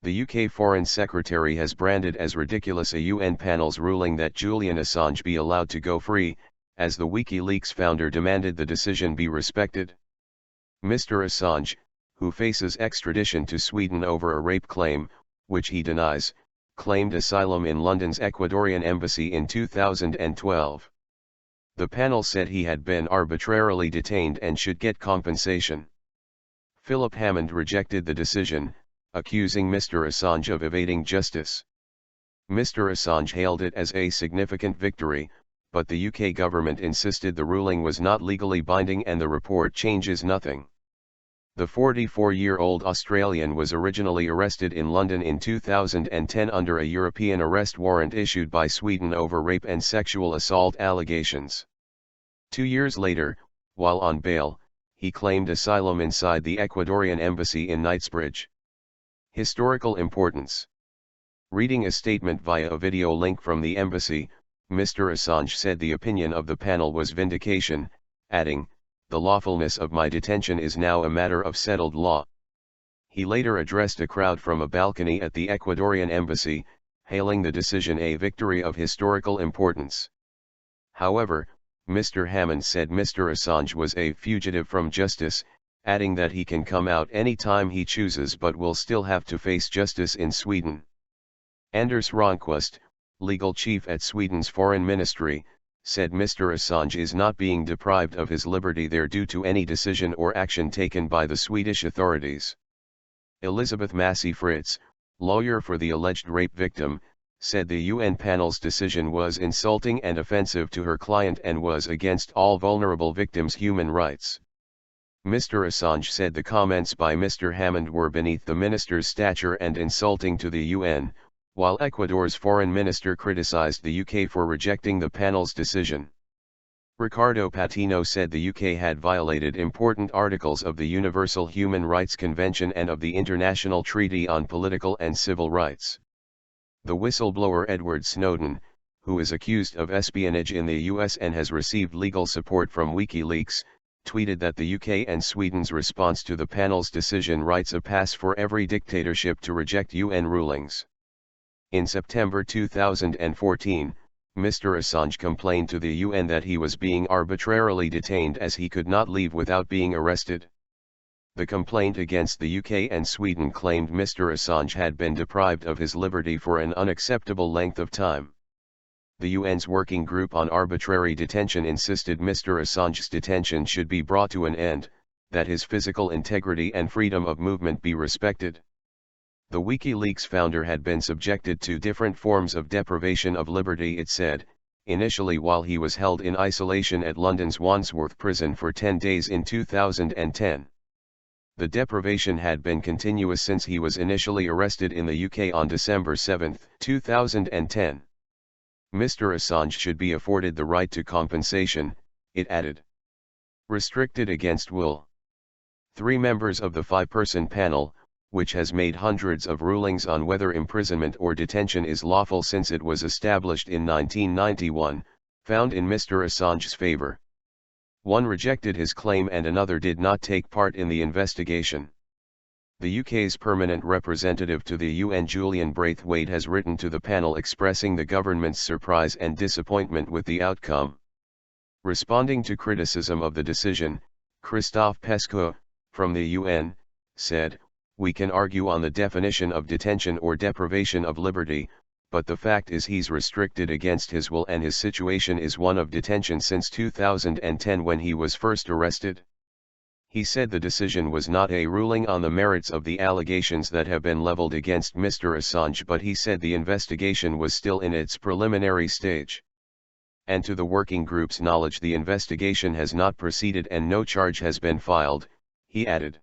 The UK Foreign Secretary has branded as ridiculous a UN panel's ruling that Julian Assange be allowed to go free, as the Wikileaks founder demanded the decision be respected. Mr Assange, who faces extradition to Sweden over a rape claim, which he denies, claimed asylum in London's Ecuadorean embassy in 2012. The panel said he had been arbitrarily detained and should get compensation. Philip Hammond rejected the decision, accusing Mr Assange of evading justice. Mr Assange hailed it as a significant victory, but the UK government insisted the ruling was not legally binding and the report changes nothing. The 44-year-old Australian was originally arrested in London in 2010 under a European arrest warrant issued by Sweden over rape and sexual assault allegations. 2 years later, while on bail, he claimed asylum inside the Ecuadorian embassy in Knightsbridge. Historical importance. Reading a statement via a video link from the embassy, Mr Assange said the opinion of the panel was vindication, adding, "The lawfulness of my detention is now a matter of settled law." He later addressed a crowd from a balcony at the Ecuadorian embassy, hailing the decision a victory of historical importance. However, Mr Hammond said Mr Assange was a fugitive from justice, adding that he can come out any time he chooses but will still have to face justice in Sweden. Anders Ronquist, legal chief at Sweden's foreign ministry, said Mr Assange is not being deprived of his liberty there due to any decision or action taken by the Swedish authorities. Elizabeth Massey Fritz, lawyer for the alleged rape victim, said the UN panel's decision was insulting and offensive to her client and was against all vulnerable victims' human rights. Mr Assange said the comments by Mr Hammond were beneath the minister's stature and insulting to the UN, while Ecuador's foreign minister criticized the UK for rejecting the panel's decision. Ricardo Patino said the UK had violated important articles of the Universal Human Rights Convention and of the International Treaty on Political and Civil Rights. The whistleblower Edward Snowden, who is accused of espionage in the US and has received legal support from Wikileaks, tweeted that the UK and Sweden's response to the panel's decision writes a pass for every dictatorship to reject UN rulings. In September 2014, Mr Assange complained to the UN that he was being arbitrarily detained as he could not leave without being arrested. The complaint against the UK and Sweden claimed Mr Assange had been deprived of his liberty for an unacceptable length of time. The UN's Working Group on Arbitrary Detention insisted Mr Assange's detention should be brought to an end, that his physical integrity and freedom of movement be respected. The WikiLeaks founder had been subjected to different forms of deprivation of liberty, it said, initially while he was held in isolation at London's Wandsworth prison for 10 days in 2010. The deprivation had been continuous since he was initially arrested in the UK on December 7, 2010. Mr Assange should be afforded the right to compensation, it added. Restricted against will. 3 members of the 5-person panel, which has made hundreds of rulings on whether imprisonment or detention is lawful since it was established in 1991, found in Mr Assange's favour. One rejected his claim and another did not take part in the investigation. The UK's permanent representative to the UN Julian Braithwaite has written to the panel expressing the government's surprise and disappointment with the outcome. Responding to criticism of the decision, Christophe Pesquet, from the UN, said, "We can argue on the definition of detention or deprivation of liberty, but the fact is he's restricted against his will and his situation is one of detention since 2010 when he was first arrested." He said the decision was not a ruling on the merits of the allegations that have been leveled against Mr Assange, but he said the investigation was still in its preliminary stage. And to the working group's knowledge the investigation has not proceeded and no charge has been filed, he added.